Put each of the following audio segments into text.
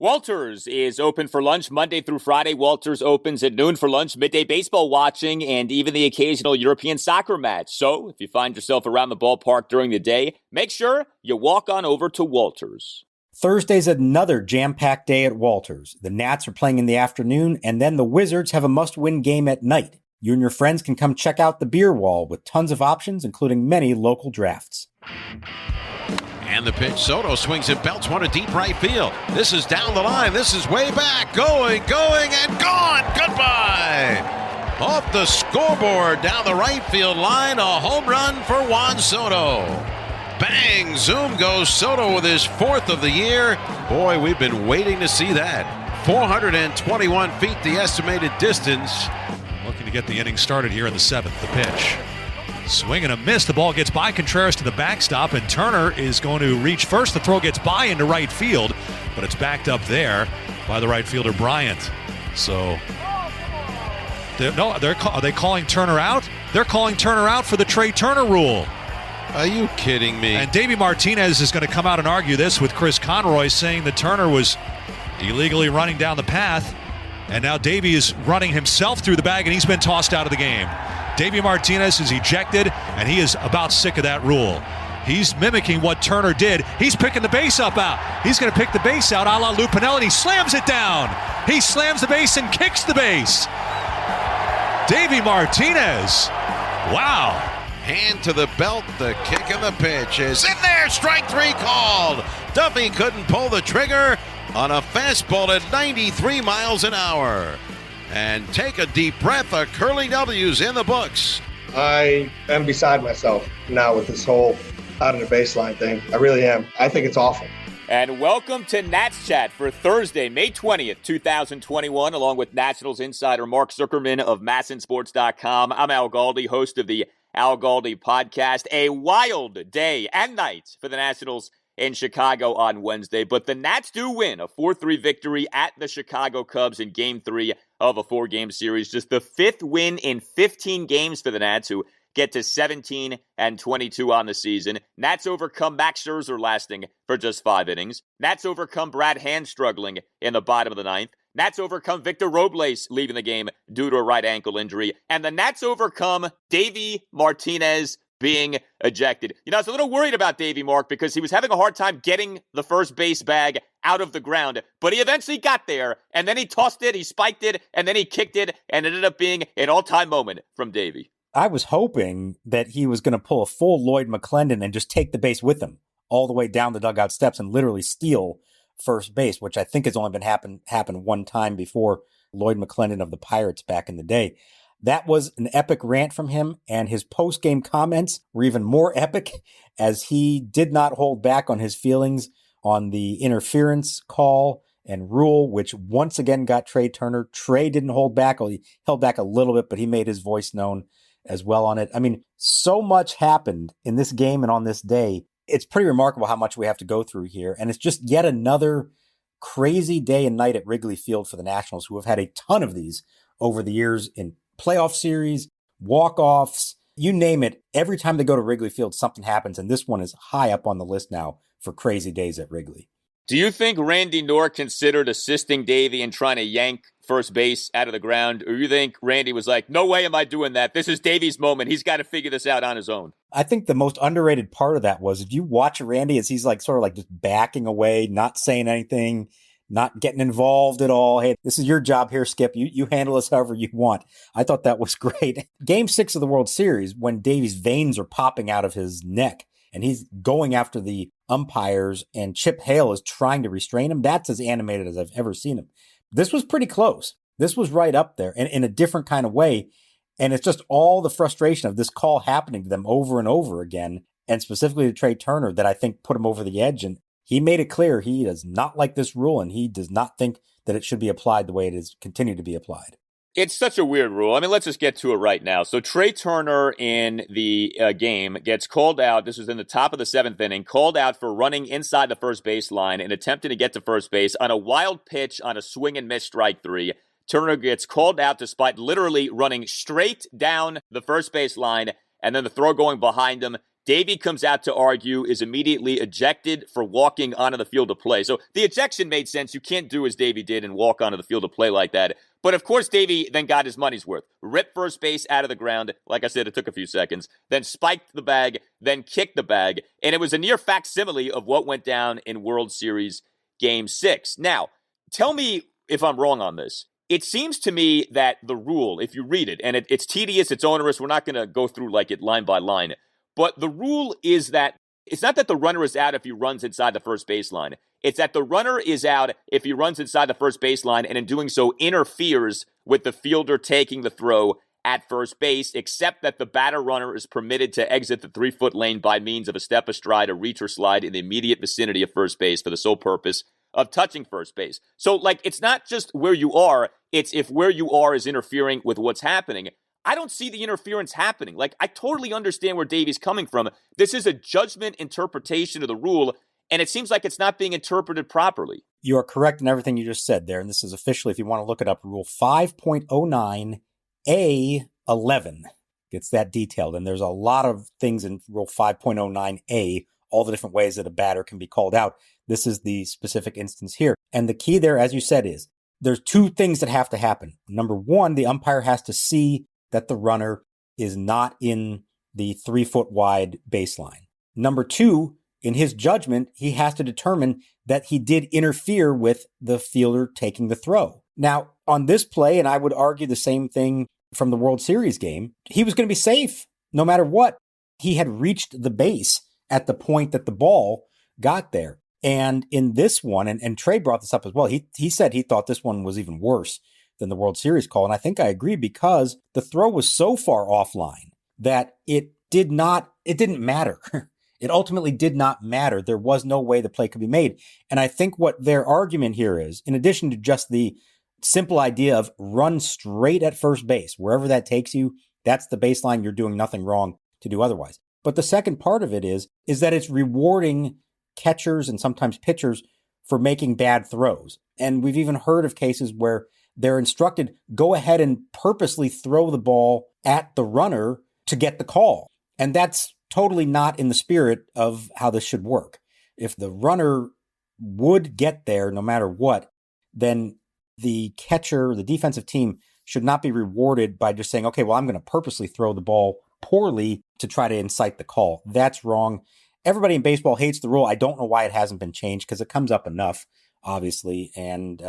Walters is open for lunch Monday through Friday. Walters opens at noon for lunch, midday baseball watching, and even the occasional European soccer match. So if you find yourself around the ballpark during the day, make sure you walk on over to Walters. Thursday's another jam-packed day at Walters. The Nats are playing in the afternoon, and then the Wizards have a must-win game at night. You and your friends can come check out the beer wall with tons of options, including many local drafts. And the pitch, Soto swings and belts one to deep right field. This is down the line. This is way back. Going, and gone. Goodbye. Off the scoreboard down the right field line. A home run for Juan Soto. Bang! Zoom goes Soto with his fourth of the year. Boy, we've been waiting to see that. 421 feet, the estimated distance. Looking to get the inning started here in the seventh. The pitch. Swing and a miss. The ball gets by Contreras to the backstop, and Turner is going to reach first. The throw gets by into right field, but it's backed up there by the right fielder Bryant. So, are they calling Turner out? They're calling Turner out for the Trea Turner rule. Are you kidding me? And Davey Martinez is going to come out and argue this with Chris Conroy, saying that Turner was illegally running down the path, and now Davey is running himself through the bag, and he's been tossed out of the game. Davey Martinez is ejected, and he is about sick of that rule. He's mimicking what Turner did. He's picking the base up out. He's going to pick the base out a la Lou Piniella, and he slams it down. He slams the base and kicks the base. Davey Martinez. Wow. Hand to the belt, the kick and the pitch is in there. Strike three called. Duffy couldn't pull the trigger on a fastball at 93 miles an hour. And take a deep breath, a curly W's in the books. I am beside myself now with this whole out of the baseline thing. I really am. I think it's awful. And welcome to Nats Chat for Thursday, May 20th, 2021, along with Nationals insider Mark Zuckerman of MASNsports.com. I'm Al Galdi, host of the Al Galdi podcast. A wild day and night for the Nationals in Chicago on Wednesday, but the Nats do win a 4-3 victory at the Chicago Cubs in Game 3 of a 4-game series. Just the fifth win in 15 games for the Nats, who get to 17-22 on the season. Nats overcome Max Scherzer lasting for just 5 innings. Nats overcome Brad Hand struggling in the bottom of the ninth. Nats overcome Victor Robles leaving the game due to a right ankle injury. And the Nats overcome Davey Martinez being ejected. You know, I was a little worried about Davey, Mark, because he was having a hard time getting the first base bag out of the ground, but he eventually got there, and then he tossed it, he spiked it, and then he kicked it, and it ended up being an all-time moment from Davey. I was hoping that he was going to pull a full Lloyd McClendon and just take the base with him all the way down the dugout steps and literally steal first base, which I think has only been happened one time before. Lloyd McClendon of the Pirates back in the day. That was an epic rant from him, and his post-game comments were even more epic as he did not hold back on his feelings on the interference call and rule, which once again got Trea Turner. Trea didn't hold back. He held back a little bit, but he made his voice known as well on it. I mean, so much happened in this game and on this day. It's pretty remarkable how much we have to go through here, and it's just yet another crazy day and night at Wrigley Field for the Nationals, who have had a ton of these over the years in playoff series, walk-offs, you name it. Every time they go to Wrigley Field, something happens, and this one is high up on the list now for crazy days at Wrigley. Do you think Randy Knorr considered assisting Davey and trying to yank first base out of the ground, or you think Randy was like, no way am I doing that. This is Davey's moment. He's got to figure this out on his own. I think the most underrated part of that was if you watch Randy as he's like sort of like just backing away, not saying anything, not getting involved at all. Hey, this is your job here, Skip. You handle this however you want. I thought that was great. Game 6 of the World Series, when Davey's veins are popping out of his neck and he's going after the umpires and Chip Hale is trying to restrain him, that's as animated as I've ever seen him. This was pretty close. This was right up there and in a different kind of way. And it's just all the frustration of this call happening to them over and over again, and specifically to Trea Turner, that I think put him over the edge. And he made it clear he does not like this rule, and he does not think that it should be applied the way it is continued to be applied. It's such a weird rule. I mean, let's just get to it right now. So Trea Turner in the game gets called out. This was in the top of the 7th inning, called out for running inside the first base line and attempting to get to first base on a wild pitch on a swing and miss strike 3. Turner gets called out despite literally running straight down the first base line, and then the throw going behind him Davey comes out to argue, is immediately ejected for walking onto the field of play. So the ejection made sense. You can't do as Davey did and walk onto the field of play like that. But of course, Davey then got his money's worth. Ripped first base out of the ground. Like I said, it took a few seconds. Then spiked the bag, then kicked the bag. And it was a near facsimile of what went down in World Series Game 6. Now, tell me if I'm wrong on this. It seems to me that the rule, if you read it, and it's tedious, it's onerous, we're not going to go through like it line by line, but the rule is that it's not that the runner is out if he runs inside the first baseline. It's that the runner is out if he runs inside the first baseline and in doing so interferes with the fielder taking the throw at first base, except that the batter runner is permitted to exit the 3-foot lane by means of a step astride, a reach or slide in the immediate vicinity of first base for the sole purpose of touching first base. So, it's not just where you are, it's if where you are is interfering with what's happening. I don't see the interference happening. I totally understand where Davey's coming from. This is a judgment interpretation of the rule, and it seems like it's not being interpreted properly. You are correct in everything you just said there, and this is officially, if you want to look it up, Rule 5.09A11 gets that detailed, and there's a lot of things in Rule 5.09A, all the different ways that a batter can be called out. This is the specific instance here. And the key there, as you said, is there's two things that have to happen. Number one, the umpire has to see that the runner is not in the 3-foot wide baseline. Number two, in his judgment, he has to determine that he did interfere with the fielder taking the throw. Now, on this play, and I would argue the same thing from the World Series game, he was going to be safe no matter what. He had reached the base at the point that the ball got there. And in this one, and Trey brought this up as well, he said he thought this one was even worse than the World Series call. And I think I agree, because the throw was so far offline that it didn't matter. It ultimately did not matter. There was no way the play could be made. And I think what their argument here is, in addition to just the simple idea of run straight at first base, wherever that takes you, that's the baseline. You're doing nothing wrong to do otherwise. But the second part of it is that it's rewarding catchers and sometimes pitchers for making bad throws. And we've even heard of cases where they're instructed, go ahead and purposely throw the ball at the runner to get the call. And that's totally not in the spirit of how this should work. If the runner would get there no matter what, then the catcher, the defensive team, should not be rewarded by just saying, okay, well, I'm going to purposely throw the ball poorly to try to incite the call. That's wrong. Everybody in baseball hates the rule. I don't know why it hasn't been changed, because it comes up enough, obviously. And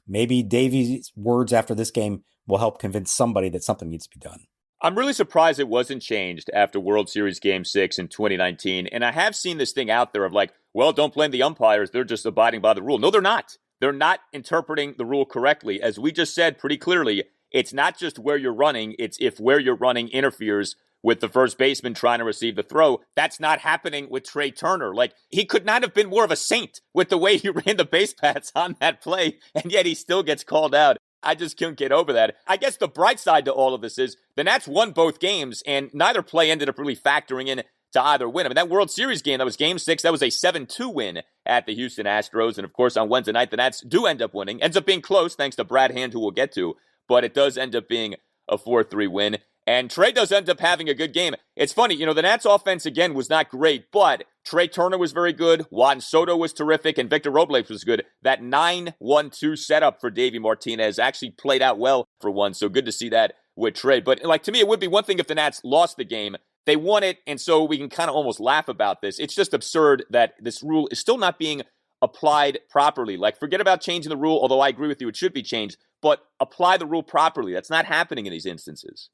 maybe Davey's words after this game will help convince somebody that something needs to be done. I'm really surprised it wasn't changed after World Series Game 6 in 2019. And I have seen this thing out there of well, don't blame the umpires. They're just abiding by the rule. No, they're not. They're not interpreting the rule correctly. As we just said pretty clearly, it's not just where you're running. It's if where you're running interferes with the first baseman trying to receive the throw. That's not happening with Trea Turner. He could not have been more of a saint with the way he ran the base paths on that play, and yet he still gets called out. I just couldn't get over that. I guess the bright side to all of this is the Nats won both games, and neither play ended up really factoring in to either win. I mean, that World Series game, that was Game 6, that was a 7-2 win at the Houston Astros. And, of course, on Wednesday night, the Nats do end up winning. Ends up being close, thanks to Brad Hand, who we'll get to. But it does end up being a 4-3 win. And Trea does end up having a good game. It's funny, the Nats offense, again, was not great, but Trea Turner was very good, Juan Soto was terrific, and Victor Robles was good. That 9-1-2 setup for Davey Martinez actually played out well for once, so good to see that with Trea. But, to me, it would be one thing if the Nats lost the game. They won it, and so we can kind of almost laugh about this. It's just absurd that this rule is still not being applied properly. Forget about changing the rule, although I agree with you, it should be changed, but apply the rule properly. That's not happening in these instances.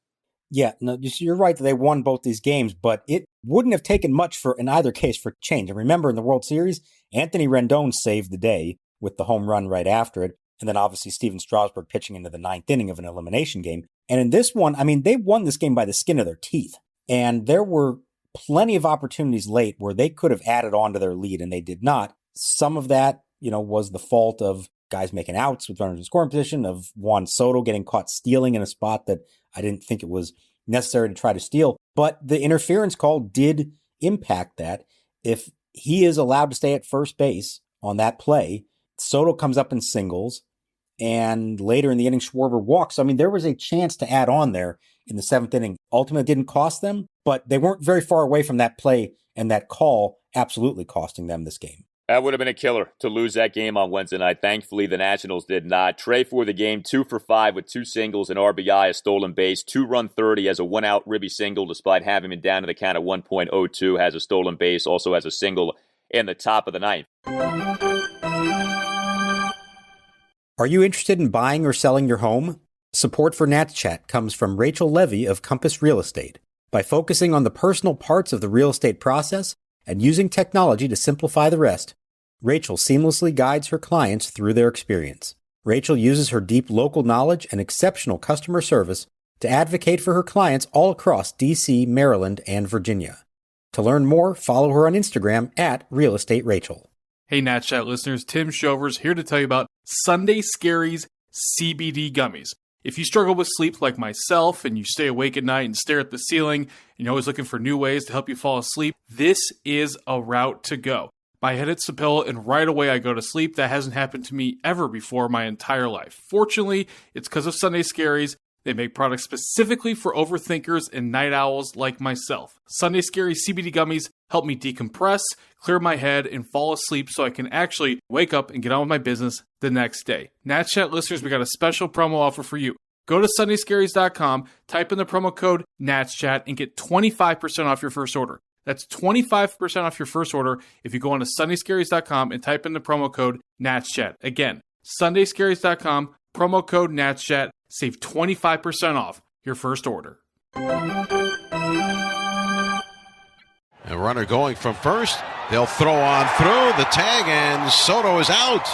Yeah, no, you're right that they won both these games, but it wouldn't have taken much in either case for change. And remember, in the World Series, Anthony Rendon saved the day with the home run right after it. And then obviously Steven Strasburg pitching into the 9th inning of an elimination game. And in this one, they won this game by the skin of their teeth. And there were plenty of opportunities late where they could have added on to their lead, and they did not. Some of that, was the fault of guys making outs with runners in scoring position, of Juan Soto getting caught stealing in a spot that I didn't think it was necessary to try to steal. But the interference call did impact that. If he is allowed to stay at first base on that play, Soto comes up in singles, and later in the inning, Schwarber walks. There was a chance to add on there in the 7th inning. Ultimately, it didn't cost them, but they weren't very far away from that play and that call absolutely costing them this game. That would have been a killer to lose that game on Wednesday night. Thankfully, the Nationals did not. Trea for the game, 2 for 5 with 2 singles, an RBI, a stolen base, 2-run 30 as a 1-out ribby single despite having been down to the count of 1.02, has a stolen base, also has a single in the top of the ninth. Are you interested in buying or selling your home? Support for Nats Chat comes from Rachel Levy of Compass Real Estate. By focusing on the personal parts of the real estate process and using technology to simplify the rest, Rachel seamlessly guides her clients through their experience. Rachel uses her deep local knowledge and exceptional customer service to advocate for her clients all across D.C., Maryland, and Virginia. To learn more, follow her on Instagram at RealEstateRachel. Hey Nat Chat listeners, Tim Shovers here to tell you about Sunday Scaries CBD gummies. If you struggle with sleep like myself and you stay awake at night and stare at the ceiling and you're always looking for new ways to help you fall asleep, this is a route to go. My head hits the pillow and right away I go to sleep. That hasn't happened to me ever before my entire life. Fortunately, it's because of Sunday Scaries. They make products specifically for overthinkers and night owls like myself. Sunday Scaries CBD gummies help me decompress, clear my head, and fall asleep so I can actually wake up and get on with my business the next day. Nat Chat listeners, we got a special promo offer for you. Go to sundayscaries.com, type in the promo code NATSCHAT, and get 25% off your first order. That's 25% off your first order if you go on to sundayscaries.com and type in the promo code NATSCHAT. Again, sundayscaries.com, promo code NATSCHAT. Save 25% off your first order. A runner going from first. They'll throw on through the tag, and Soto is out.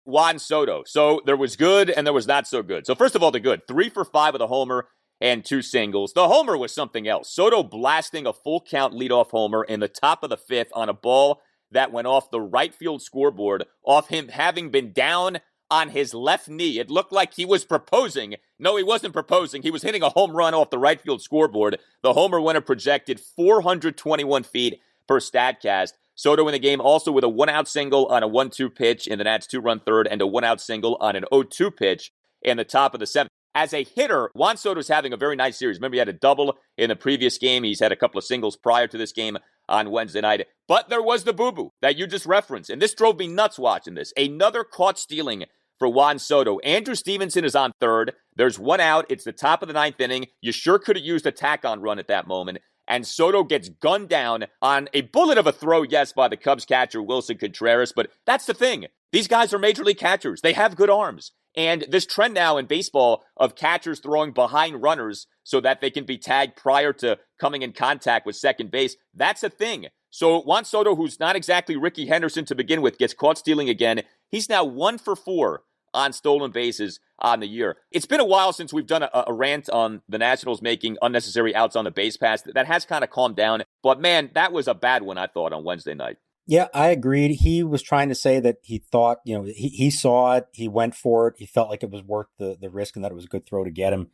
Juan Soto. So there was good and there was not so good. So first of all, the good. 3 for 5 with a homer and 2 singles. The homer was something else. Soto blasting a full count leadoff homer in the top of the 5th on a ball that went off the right field scoreboard, off him having been down on his left knee. It looked like he was proposing. No, he wasn't proposing. He was hitting a home run off the right field scoreboard. The homer winner projected 421 feet per StatCast. Soto in the game also with a 1-out single on a 1-2 pitch in the Nats' 2-run third and a 1-out single on an 0-2 pitch in the top of the 7th. As a hitter, Juan Soto's having a very nice series. Remember, he had a double in the previous game. He's had a couple of singles prior to this game on Wednesday night. But there was the boo-boo that you just referenced, and this drove me nuts watching this. Another caught stealing for Juan Soto. Andrew Stevenson is on third. There's 1 out. It's the top of the 9th inning. You sure could have used a tack-on run at that moment. And Soto gets gunned down on a bullet of a throw, yes, by the Cubs catcher Wilson Contreras. But that's the thing. These guys are major league catchers. They have good arms. And this trend now in baseball of catchers throwing behind runners so that they can be tagged prior to coming in contact with second base, that's a thing. So Juan Soto, who's not exactly Ricky Henderson to begin with, gets caught stealing again. He's now 1 for 4 on stolen bases on the year. It's been a while since we've done a rant on the Nationals making unnecessary outs on the base pass. That has kind of calmed down. But man, that was a bad one, I thought, on Wednesday night. Yeah, I agreed. He was trying to say that he thought, he saw it, he went for it, he felt like it was worth the risk and that it was a good throw to get him.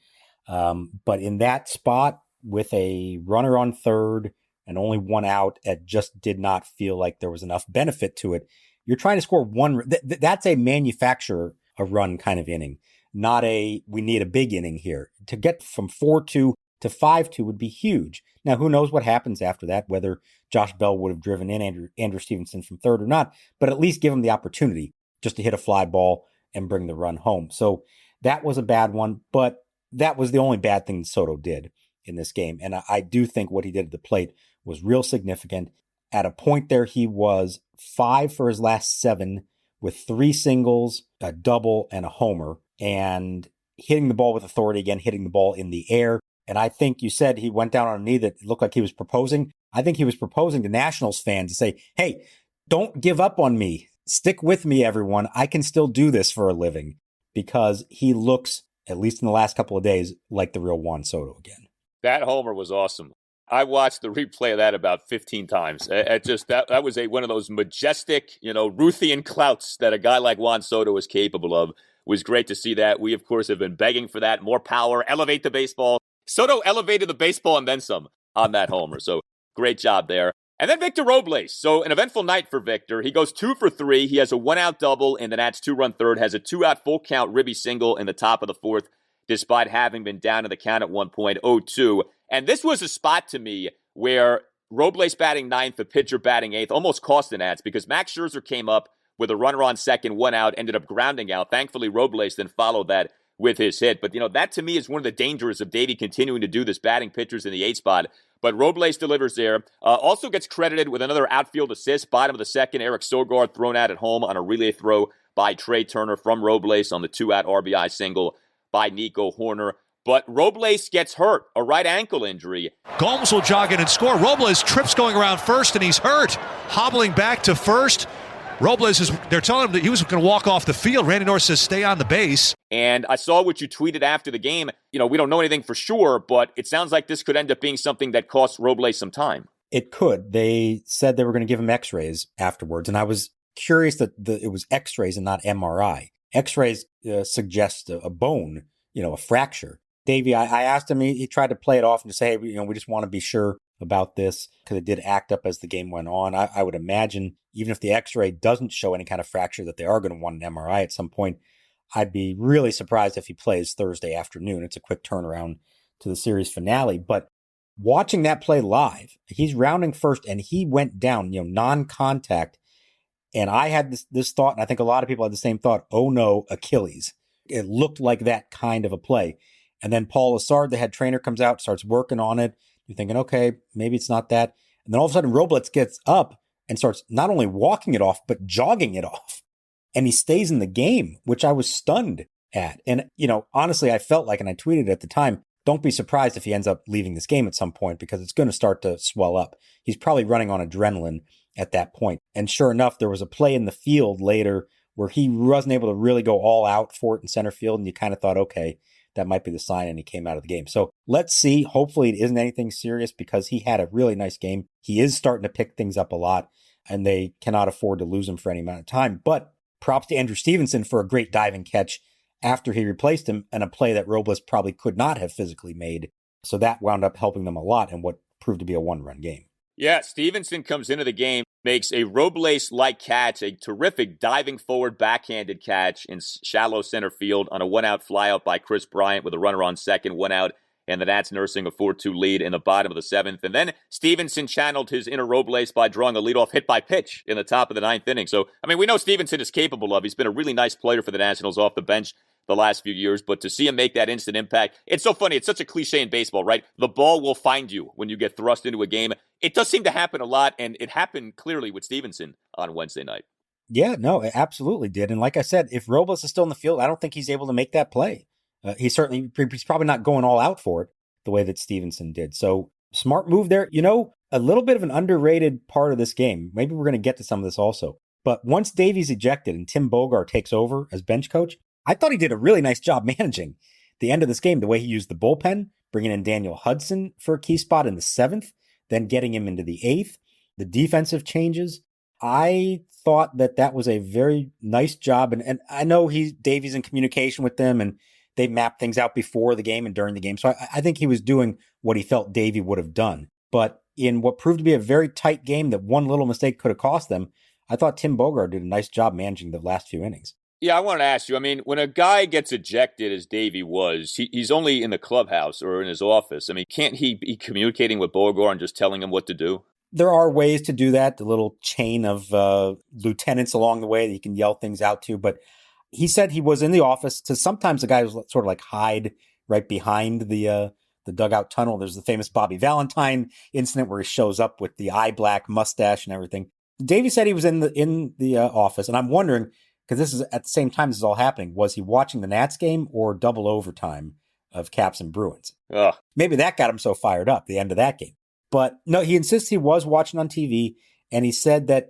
But in that spot with a runner on third and only 1 out, it just did not feel like there was enough benefit to it. You're trying to score one. That's a manufacture a run kind of inning, not we need a big inning here. To get from 4-2 to 5-2 would be huge. Now, who knows what happens after that, whether Josh Bell would have driven in Andrew Stevenson from third or not, but at least give him the opportunity just to hit a fly ball and bring the run home. So that was a bad one, but that was the only bad thing Soto did in this game. And I do think what he did at the plate was real significant. At a point there, he was 5 for his last 7 with 3 singles, a double, and a homer, and hitting the ball with authority again, hitting the ball in the air. And I think you said he went down on a knee that looked like he was proposing. I think he was proposing to Nationals fans to say, hey, don't give up on me. Stick with me, everyone. I can still do this for a living, because he looks, at least in the last couple of days, like the real Juan Soto again. That homer was awesome. I watched the replay of that about 15 times. That was one of those majestic, Ruthian clouts that a guy like Juan Soto is capable of. It was great to see that. We, of course, have been begging for that. More power, elevate the baseball. Soto elevated the baseball and then some on that homer. So great job there. And then Victor Robles. So an eventful night for Victor. He goes 2 for 3. He has a 1-out double in the Nats' 2-run third, has a 2-out full count ribby single in the top of the 4th, despite having been down to the count at 1.02. And this was a spot to me where Robles batting ninth, the pitcher batting eighth, almost cost the Nats because Max Scherzer came up with a runner on second, one out, ended up grounding out. Thankfully, Robles then followed that with his hit. But, that to me is one of the dangers of Davey continuing to do this, batting pitchers in the eighth spot. But Robles delivers there. Also gets credited with another outfield assist, bottom of the second. Eric Sogard thrown out at home on a relay throw by Trea Turner from Robles on the 2-out RBI single by Nico Horner. But Robles gets hurt, a right ankle injury. Gomes will jog in and score. Robles trips going around first, and he's hurt. Hobbling back to first. They're telling him that he was going to walk off the field. Randy North says stay on the base. And I saw what you tweeted after the game. We don't know anything for sure, but it sounds like this could end up being something that costs Robles some time. It could. They said they were going to give him x-rays afterwards, and I was curious that it was x-rays and not MRI. X-rays suggest a bone, a fracture. Davey, I asked him, he tried to play it off and just say, hey, we just want to be sure about this because it did act up as the game went on. I would imagine even if the x-ray doesn't show any kind of fracture that they are going to want an MRI at some point. I'd be really surprised if he plays Thursday afternoon. It's a quick turnaround to the series finale. But watching that play live, he's rounding first and he went down, non-contact. And I had this thought, and I think a lot of people had the same thought, oh no, Achilles. It looked like that kind of a play. And then Paul Lassard, the head trainer, comes out, starts working on it. You're thinking, okay, maybe it's not that. And then all of a sudden, Robles gets up and starts not only walking it off, but jogging it off. And he stays in the game, which I was stunned at. And, honestly, I felt like, and I tweeted at the time, don't be surprised if he ends up leaving this game at some point because it's going to start to swell up. He's probably running on adrenaline at that point. And sure enough, there was a play in the field later where he wasn't able to really go all out for it in center field. And you kind of thought, okay, that might be the sign, and he came out of the game. So let's see. Hopefully it isn't anything serious because he had a really nice game. He is starting to pick things up a lot, and they cannot afford to lose him for any amount of time. But props to Andrew Stevenson for a great diving catch after he replaced him and a play that Robles probably could not have physically made. So that wound up helping them a lot in what proved to be a one-run game. Yeah, Stevenson comes into the game, makes a Robles-like catch, a terrific diving forward backhanded catch in shallow center field on a one-out flyout by Chris Bryant with a runner on second, one out, and the Nats nursing a 4-2 lead in the bottom of the seventh. And then Stevenson channeled his inner Robles by drawing a leadoff hit by pitch in the top of the ninth inning. So, we know Stevenson is capable of. He's been a really nice player for the Nationals off the bench the last few years, but to see him make that instant impact, it's so funny. It's such a cliche in baseball, right? The ball will find you when you get thrust into a game. It does seem to happen a lot, and it happened clearly with Stevenson on Wednesday night. Yeah, no, it absolutely did. And like I said, if Robles is still in the field, I don't think he's able to make that play. He's probably not going all out for it the way that Stevenson did. So smart move there. A little bit of an underrated part of this game. Maybe we're going to get to some of this also. But once Davey's ejected and Tim Bogart takes over as bench coach, I thought he did a really nice job managing the end of this game, the way he used the bullpen, bringing in Daniel Hudson for a key spot in the seventh, then getting him into the eighth, the defensive changes. I thought that was a very nice job. And I know Davey's in communication with them and they mapped things out before the game and during the game. So I think he was doing what he felt Davey would have done. But in what proved to be a very tight game that one little mistake could have cost them, I thought Tim Bogart did a nice job managing the last few innings. Yeah, I wanted to ask you, when a guy gets ejected as Davey was, he's only in the clubhouse or in his office. Can't he be communicating with Bogart and just telling him what to do? There are ways to do that, the little chain of lieutenants along the way that you can yell things out to. But he said he was in the office. So sometimes the guy was sort of like hide right behind the dugout tunnel. There's the famous Bobby Valentine incident where he shows up with the eye black mustache and everything. Davey said he was in the office, and I'm wondering, because this is at the same time this is all happening, was he watching the Nats game or double overtime of Caps and Bruins? Ugh. Maybe that got him so fired up, the end of that game. But no, he insists he was watching on TV, and he said that,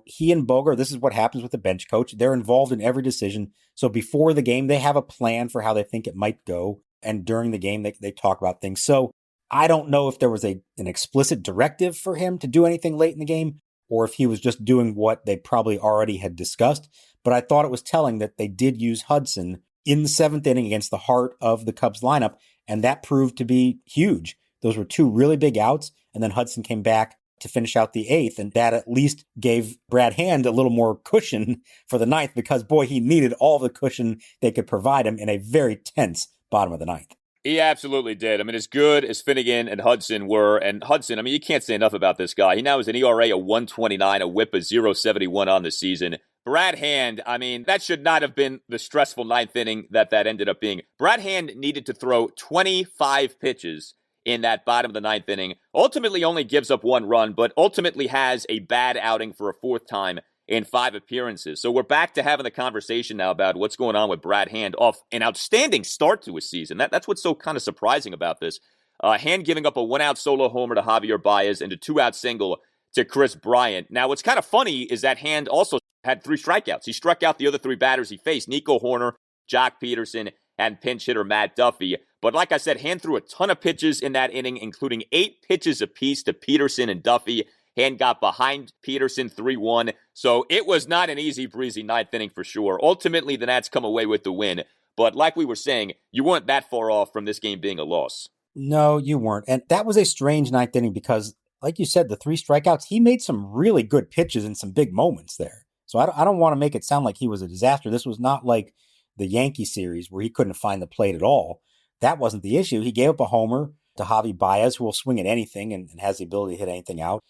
he and Bogart, this is what happens with the bench coach. They're involved in every decision. So before the game, they have a plan for how they think it might go. And during the game, they talk about things. So I don't know if there was an explicit directive for him to do anything late in the game, or if he was just doing what they probably already had discussed. But I thought it was telling that they did use Hudson in the seventh inning against the heart of the Cubs lineup, and that proved to be huge. Those were two really big outs, and then Hudson came back to finish out the eighth, and that at least gave Brad Hand a little more cushion for the ninth because, boy, he needed all the cushion they could provide him in a very tense bottom of the ninth. He absolutely did. I mean, as good as Finnegan and Hudson were, and Hudson, I mean, you can't say enough about this guy. He now has an ERA of 1.29, a whip of 0.71 on the season. Brad Hand, I mean, that should not have been the stressful ninth inning that ended up being. Brad Hand needed to throw 25 pitches in that bottom of the ninth inning. Ultimately only gives up one run, but ultimately has a bad outing for a fourth time in 5 appearances. So we're back to having the conversation now about what's going on with Brad Hand off an outstanding start to his season. That's what's so kind of surprising about this. Hand giving up a 1-out solo homer to Javier Baez and a 2-out single to Chris Bryant. Now, what's kind of funny is that Hand also had 3 strikeouts. He struck out the other 3 batters he faced, Nico Horner, Jock Peterson, and pinch hitter Matt Duffy. But like I said, Hand threw a ton of pitches in that inning, including 8 pitches apiece to Peterson and Duffy. Hand got behind Peterson 3-1. So it was not an easy breezy ninth inning for sure. Ultimately, the Nats come away with the win. But like we were saying, you weren't that far off from this game being a loss. No, you weren't. And that was a strange ninth inning because, like you said, the 3 strikeouts, he made some really good pitches in some big moments there. So I don't want to make it sound like he was a disaster. This was not like the Yankee series where he couldn't find the plate at all. That wasn't the issue. He gave up a homer to Javi Baez, who will swing at anything and has the ability to hit anything out.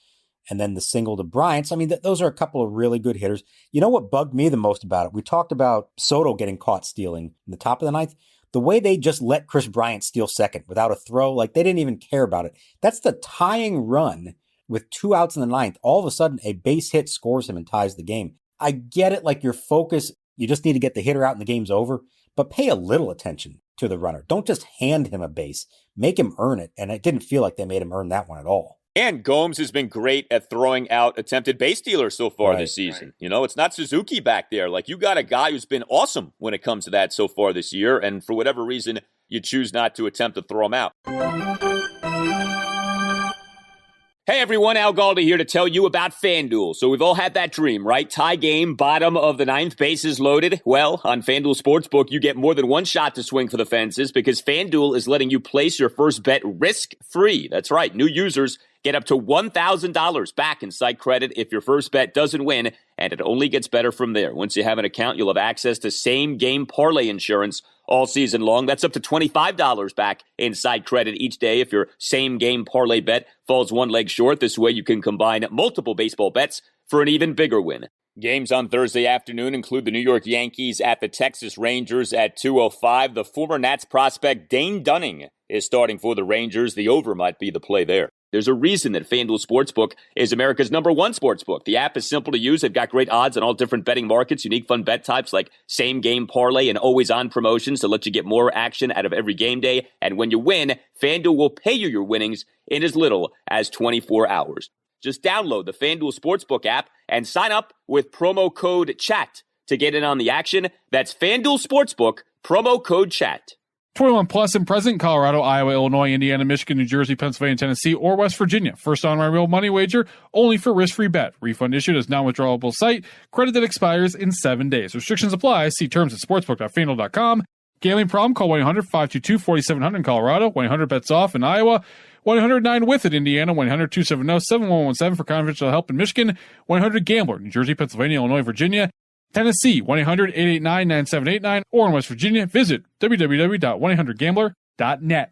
And then the single to Bryant. So, I mean, those are a couple of really good hitters. You know what bugged me the most about it? We talked about Soto getting caught stealing in the top of the ninth. The way they just let Chris Bryant steal second without a throw, like they didn't even care about it. That's the tying run with 2 outs in the ninth. All of a sudden, a base hit scores him and ties the game. I get it, like your focus, you just need to get the hitter out and the game's over, but pay a little attention to the runner. Don't just hand him a base. Make him earn it. And it didn't feel like they made him earn that one at all. And Gomes has been great at throwing out attempted base stealers so far this season. Right. You know, it's not Suzuki back there. Like, you got a guy who's been awesome when it comes to that so far this year, and for whatever reason, you choose not to attempt to throw him out. Hey everyone, Al Galdi here to tell you about FanDuel. So we've all had that dream, right? Tie game, bottom of the ninth, bases loaded. Well, on FanDuel Sportsbook, you get more than one shot to swing for the fences because FanDuel is letting you place your first bet risk-free. That's right, new users get up to $1,000 back in site credit if your first bet doesn't win, and it only gets better from there. Once you have an account, you'll have access to same-game parlay insurance all season long. That's up to $25 back in site credit each day if your same-game parlay bet falls one leg short. This way you can combine multiple baseball bets for an even bigger win. Games on Thursday afternoon include the New York Yankees at the Texas Rangers at 2:05. The former Nats prospect Dane Dunning is starting for the Rangers. The over might be the play there. There's a reason that FanDuel Sportsbook is America's #1 sportsbook. The app is simple to use. They've got great odds on all different betting markets, unique fun bet types like same-game parlay and always-on promotions to let you get more action out of every game day. And when you win, FanDuel will pay you your winnings in as little as 24 hours. Just download the FanDuel Sportsbook app and sign up with promo code CHAT to get in on the action. That's FanDuel Sportsbook, promo code CHAT. 21 plus and present in Colorado, Iowa, Illinois, Indiana, Michigan, New Jersey, Pennsylvania, Tennessee, or West Virginia. First online real money wager only for risk-free bet. Refund issued as non-withdrawable site. Credit that expires in 7 days. Restrictions apply. See terms at sportsbook.fanduel.com. Gambling problem? Call 1-800-522-4700 in Colorado. 1-800-BETS-OFF in Iowa. 1-800-9-WITH in Indiana. 1-800-270-7117 for confidential help in Michigan. 1-800-GAMBLER. New Jersey, Pennsylvania, Illinois, Virginia. Tennessee, 1-800-889-9789, or in West Virginia, visit www.1800gambler.net.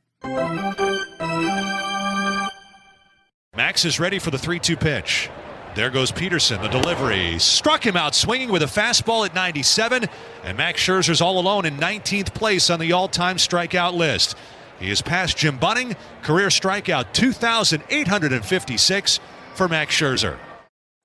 Max is ready for the 3-2 pitch. There goes Peterson, the delivery. Struck him out swinging with a fastball at 97, and Max Scherzer's all alone in 19th place on the all-time strikeout list. He is past Jim Bunning, career strikeout 2,856 for Max Scherzer.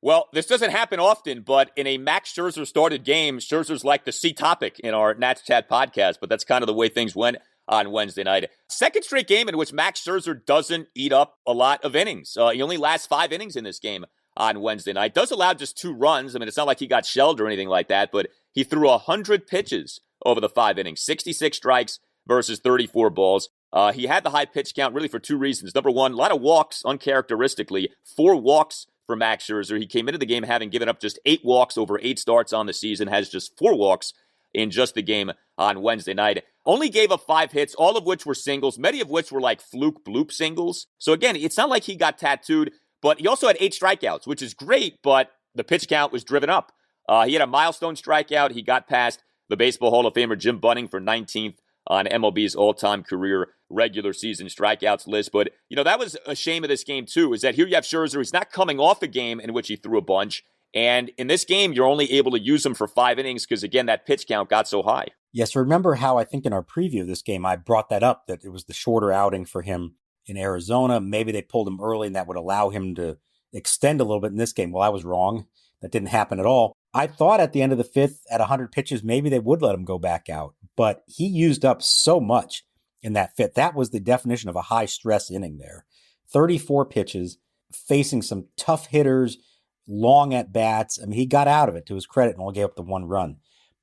Well, this doesn't happen often, but in a Max Scherzer started game, Scherzer's like the C topic in our Nats Chat podcast, but that's kind of the way things went on Wednesday night. Second straight game in which Max Scherzer doesn't eat up a lot of innings. He only lasts 5 innings in this game on Wednesday night. Does allow just 2 runs. I mean, it's not like he got shelled or anything like that, but he threw 100 pitches over the 5 innings, 66 strikes versus 34 balls. He had the high pitch count really for 2 reasons. Number one, a lot of walks uncharacteristically, 4 walks for Max Scherzer. He came into the game having given up just 8 walks over 8 starts on the season, has just 4 walks in just the game on Wednesday night. Only gave up 5 hits, all of which were singles, many of which were like fluke bloop singles. So again, it's not like he got tattooed, but he also had 8 strikeouts, which is great, but the pitch count was driven up. He had a milestone strikeout. He got past the Baseball Hall of Famer Jim Bunning for 19th on MLB's all-time career regular season strikeouts list. But, that was a shame of this game, too, is that here you have Scherzer. He's not coming off a game in which he threw a bunch. And in this game, you're only able to use him for 5 innings because, again, that pitch count got so high. Yes, remember how I think in our preview of this game, I brought that up, that it was the shorter outing for him in Arizona. Maybe they pulled him early and that would allow him to extend a little bit in this game. Well, I was wrong. That didn't happen at all. I thought at the end of the 5th, at 100 pitches, maybe they would let him go back out. But he used up so much in that 5th. That was the definition of a high-stress inning there. 34 pitches, facing some tough hitters, long at-bats. I mean, he got out of it to his credit and only gave up the 1 run.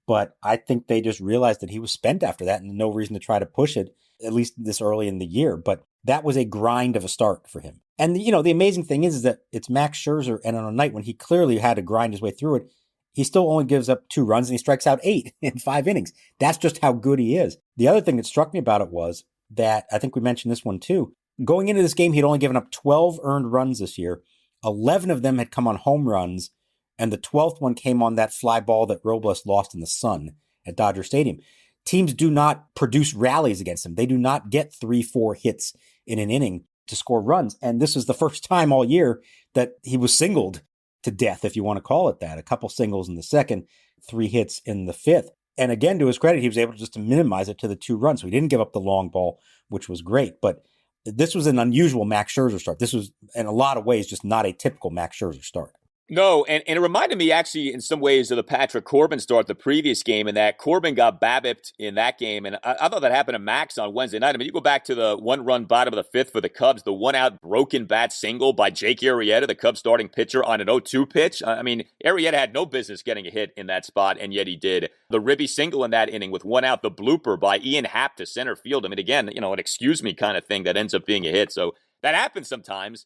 But I think they just realized that he was spent after that and no reason to try to push it, at least this early in the year. But that was a grind of a start for him. And, the amazing thing is that it's Max Scherzer, and on a night when he clearly had to grind his way through it, he still only gives up 2 runs and he strikes out 8 in 5 innings. That's just how good he is. The other thing that struck me about it was that, I think we mentioned this one too, going into this game, he'd only given up 12 earned runs this year. 11 of them had come on home runs, and the 12th one came on that fly ball that Robles lost in the sun at Dodger Stadium. Teams do not produce rallies against him. They do not get 3-4 hits in an inning to score runs. And this was the first time all year that he was singled to death, if you want to call it that. A couple singles in the 2nd, 3 hits in the 5th. And again, to his credit, he was able just to minimize it to the 2 runs. So he didn't give up the long ball, which was great. But this was an unusual Max Scherzer start. This was, in a lot of ways, just not a typical Max Scherzer start. No, and it reminded me actually in some ways of the Patrick Corbin start the previous game, in that Corbin got BABIP'd in that game. And I thought that happened to Max on Wednesday night. I mean, you go back to the 1-run bottom of the 5th for the Cubs, the 1-out broken bat single by Jake Arrieta, the Cubs starting pitcher, on an 0-2 pitch. I mean, Arrieta had no business getting a hit in that spot, and yet he did. The Ribby single in that inning with 1 out, the blooper by Ian Happ to center field. I mean, again, an excuse me kind of thing that ends up being a hit. So that happens sometimes.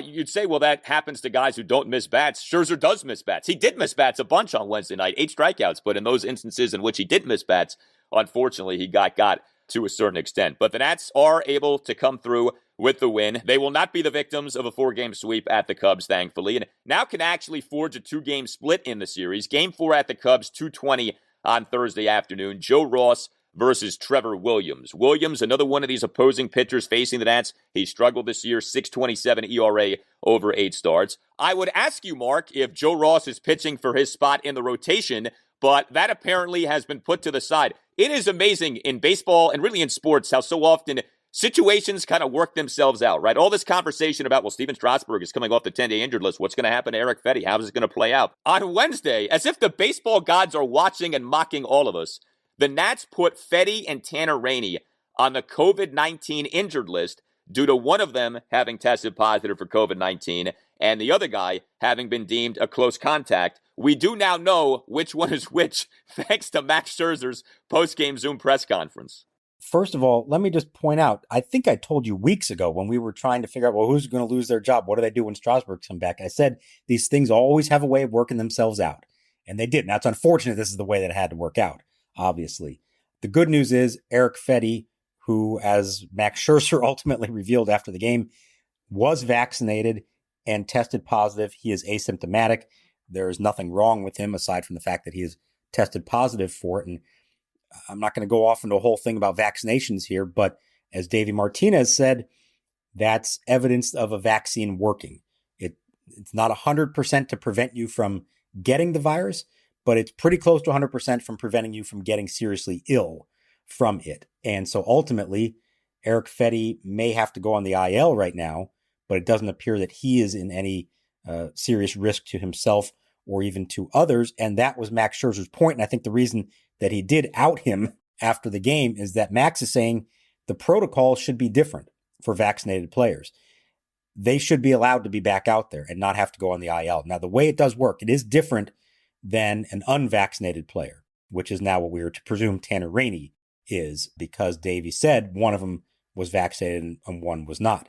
You'd say, well, that happens to guys who don't miss bats. Scherzer does miss bats. He did miss bats a bunch on Wednesday night, 8 strikeouts. But in those instances in which he did miss bats, unfortunately, he got to a certain extent. But the Nats are able to come through with the win. They will not be the victims of a 4-game sweep at the Cubs, thankfully, and now can actually forge a 2-game split in the series. Game 4 at the Cubs, 2:20 on Thursday afternoon. Joe Ross versus Trevor Williams. Williams, another one of these opposing pitchers facing the Nats. He struggled this year, 6.27 ERA over 8 starts. I would ask you, Mark, if Joe Ross is pitching for his spot in the rotation, but that apparently has been put to the side. It is amazing in baseball and really in sports how so often situations kind of work themselves out, right? All this conversation about, well, Steven Strasburg is coming off the 10-day injured list. What's going to happen to Erick Fedde? How is it going to play out? On Wednesday, as if the baseball gods are watching and mocking all of us, the Nats put Fedde and Tanner Rainey on the COVID-19 injured list due to one of them having tested positive for COVID-19 and the other guy having been deemed a close contact. We do now know which one is which, thanks to Max Scherzer's post-game Zoom press conference. First of all, let me just point out, I think I told you weeks ago when we were trying to figure out, well, who's going to lose their job? What do they do when Strasburg comes back? I said these things always have a way of working themselves out. And they did. Now, it's unfortunate this is the way that it had to work out. Obviously. The good news is Erick Fedde, who, as Max Scherzer ultimately revealed after the game, was vaccinated and tested positive. He is asymptomatic. There is nothing wrong with him aside from the fact that he has tested positive for it. And I'm not going to go off into a whole thing about vaccinations here, but as Davey Martinez said, that's evidence of a vaccine working. It's not 100% to prevent you from getting the virus, but it's pretty close to 100% from preventing you from getting seriously ill from it. And so ultimately, Erick Fedde may have to go on the IL right now, but it doesn't appear that he is in any serious risk to himself or even to others. And that was Max Scherzer's point. And I think the reason that he did out him after the game is that Max is saying the protocol should be different for vaccinated players. They should be allowed to be back out there and not have to go on the IL. Now, the way it does work, it is different than an unvaccinated player, which is now what we are to presume Tanner Rainey is, because Davey said one of them was vaccinated and one was not.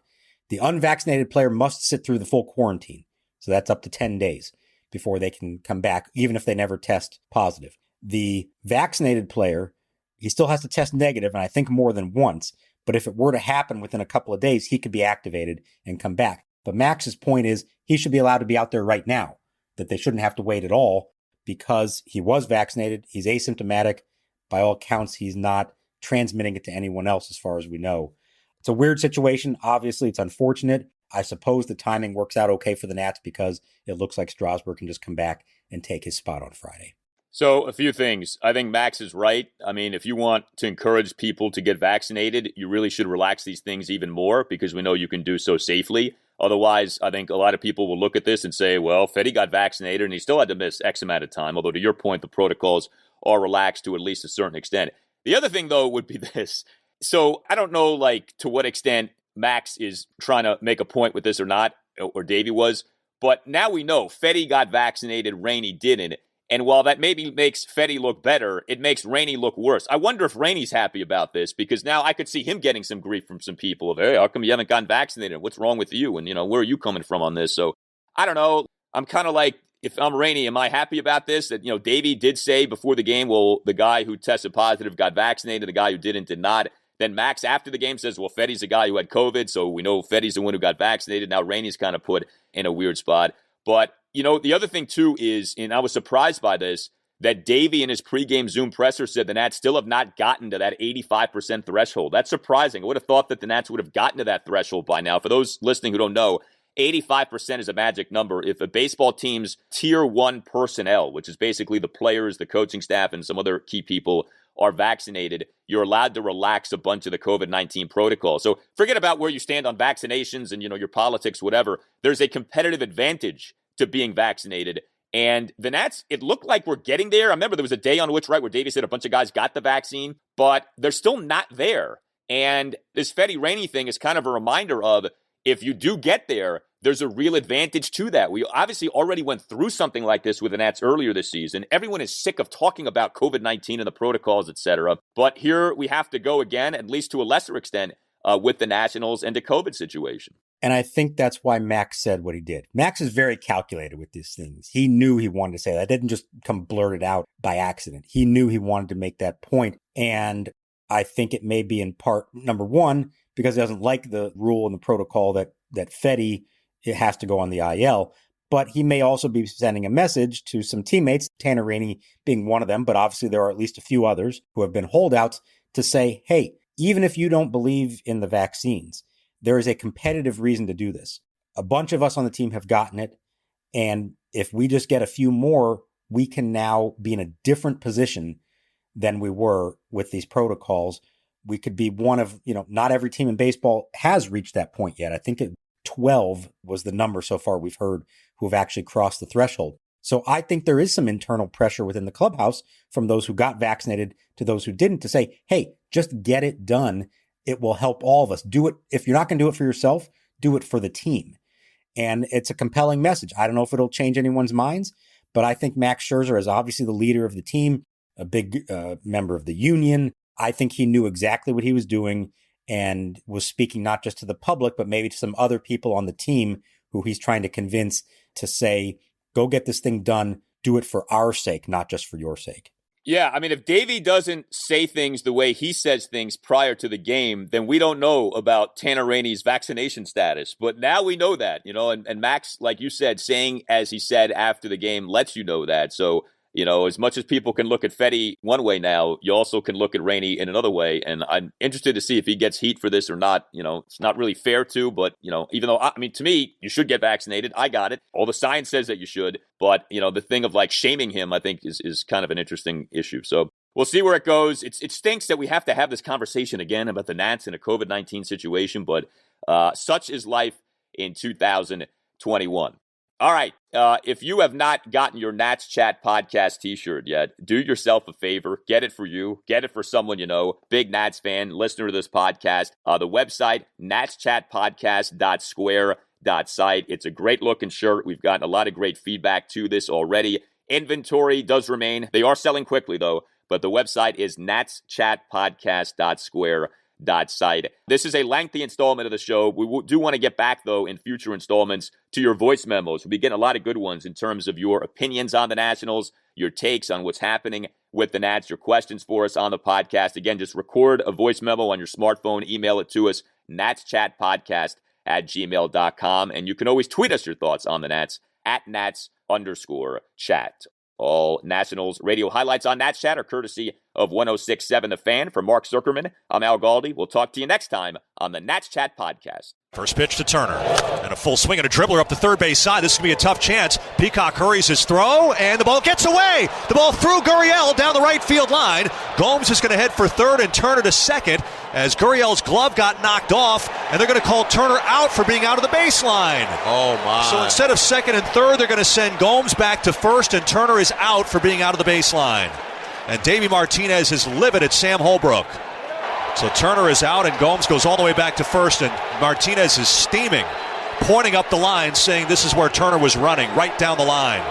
The unvaccinated player must sit through the full quarantine. So that's up to 10 days before they can come back, even if they never test positive. The vaccinated player, he still has to test negative, and I think more than once. But if it were to happen within a couple of days, he could be activated and come back. But Max's point is he should be allowed to be out there right now, that they shouldn't have to wait at all because he was vaccinated. He's asymptomatic. By all accounts, he's not transmitting it to anyone else as far as we know. It's a weird situation. Obviously, it's unfortunate. I suppose the timing works out okay for the Nats because it looks like Strasburg can just come back and take his spot on Friday. So a few things. I think Max is right. I mean, if you want to encourage people to get vaccinated, you really should relax these things even more because we know you can do so safely. Otherwise, I think a lot of people will look at this and say, well, Fedde got vaccinated and he still had to miss X amount of time. Although to your point, the protocols are relaxed to at least a certain extent. The other thing, though, would be this. So I don't know, to what extent Max is trying to make a point with this or not, or Davey was. But now we know Fedde got vaccinated, Rainey didn't. And while that maybe makes Fedde look better, it makes Rainey look worse. I wonder if Rainey's happy about this because now I could see him getting some grief from some people of, hey, how come you haven't gotten vaccinated? What's wrong with you? And, where are you coming from on this? So I don't know. I'm kind of like, if I'm Rainey, am I happy about this? That, Davey did say before the game, well, the guy who tested positive got vaccinated, the guy who didn't did not. Then Max after the game says, well, Fedde's the guy who had COVID, so we know Fedde's the one who got vaccinated. Now Rainey's kind of put in a weird spot. But, the other thing, too, is, and I was surprised by this, that Davey in his pregame Zoom presser said the Nats still have not gotten to that 85% threshold. That's surprising. I would have thought that the Nats would have gotten to that threshold by now. For those listening who don't know, 85% is a magic number. If a baseball team's tier 1 personnel, which is basically the players, the coaching staff, and some other key people, are vaccinated, you're allowed to relax a bunch of the COVID-19 protocols. So forget about where you stand on vaccinations and, your politics, whatever. There's a competitive advantage to being vaccinated. And the Nats, it looked like we're getting there. I remember there was a day on which, where Davey said a bunch of guys got the vaccine, but they're still not there. And this Fedde Rainey thing is kind of a reminder of, if you do get there, there's a real advantage to that. We obviously already went through something like this with the Nats earlier this season. Everyone is sick of talking about COVID-19 and the protocols, etc. But here we have to go again, at least to a lesser extent, with the Nationals and the COVID situation. And I think that's why Max said what he did. Max is very calculated with these things. He knew he wanted to say that. It didn't just come blurted out by accident. He knew he wanted to make that point. And I think it may be in part, number one, because he doesn't like the rule and the protocol that Fedde, it has to go on the IL. But he may also be sending a message to some teammates, Tanner Rainey being one of them, but obviously there are at least a few others who have been holdouts, to say, hey, even if you don't believe in the vaccines, there is a competitive reason to do this. A bunch of us on the team have gotten it. And if we just get a few more, we can now be in a different position than we were with these protocols. We could be one of, not every team in baseball has reached that point yet. I think 12 was the number so far we've heard who have actually crossed the threshold. So I think there is some internal pressure within the clubhouse from those who got vaccinated to those who didn't, to say, hey, just get it done. It will help all of us. Do it. If you're not going to do it for yourself, do it for the team. And it's a compelling message. I don't know if it'll change anyone's minds, but I think Max Scherzer is obviously the leader of the team, a big member of the union. I think he knew exactly what he was doing and was speaking not just to the public, but maybe to some other people on the team who he's trying to convince to say, go get this thing done. Do it for our sake, not just for your sake. Yeah, I mean, if Davey doesn't say things the way he says things prior to the game, then we don't know about Tanner Rainey's vaccination status. But now we know that, and Max, like you said, saying as he said after the game lets you know that. So, as much as people can look at Fedde one way now, you also can look at Rainey in another way. And I'm interested to see if he gets heat for this or not. It's not really fair to, but, even though, to me, you should get vaccinated. I got it. All the science says that you should. But, the thing of shaming him, I think is kind of an interesting issue. So we'll see where it goes. It stinks that we have to have this conversation again about the Nats in a COVID-19 situation, but such is life in 2021. All right. If you have not gotten your Nats Chat podcast t-shirt yet, do yourself a favor. Get it for you. Get it for someone you know. Big Nats fan, listener to this podcast. The website, natschatpodcast.square.site. It's a great looking shirt. We've gotten a lot of great feedback to this already. Inventory does remain. They are selling quickly, though. But the website is natschatpodcast.square.site. This is a lengthy installment of the show. We do want to get back, though, in future installments to your voice memos. We'll be getting a lot of good ones in terms of your opinions on the Nationals, your takes on what's happening with the Nats, your questions for us on the podcast. Again, just record a voice memo on your smartphone, email it to us, natschatpodcast@gmail.com. And you can always tweet us your thoughts on the Nats at @Nats_chat. All Nationals radio highlights on Nats Chat are courtesy of 106.7 The Fan. For Mark Zuckerman, I'm Al Galdi. We'll talk to you next time on the Nats Chat podcast. First pitch to Turner, and a full swing and a dribbler up the third base side. This is going to be a tough chance. Peacock hurries his throw, and the ball gets away. The ball through Gurriel down the right field line. Gomes is going to head for third and Turner to second as Gurriel's glove got knocked off, and they're going to call Turner out for being out of the baseline. Oh, my. So instead of second and third, they're going to send Gomes back to first, and Turner is out for being out of the baseline. And Davey Martinez is livid at Sam Holbrook. So Turner is out and Gomes goes all the way back to first, and Martinez is steaming, pointing up the line, saying this is where Turner was running, right down the line.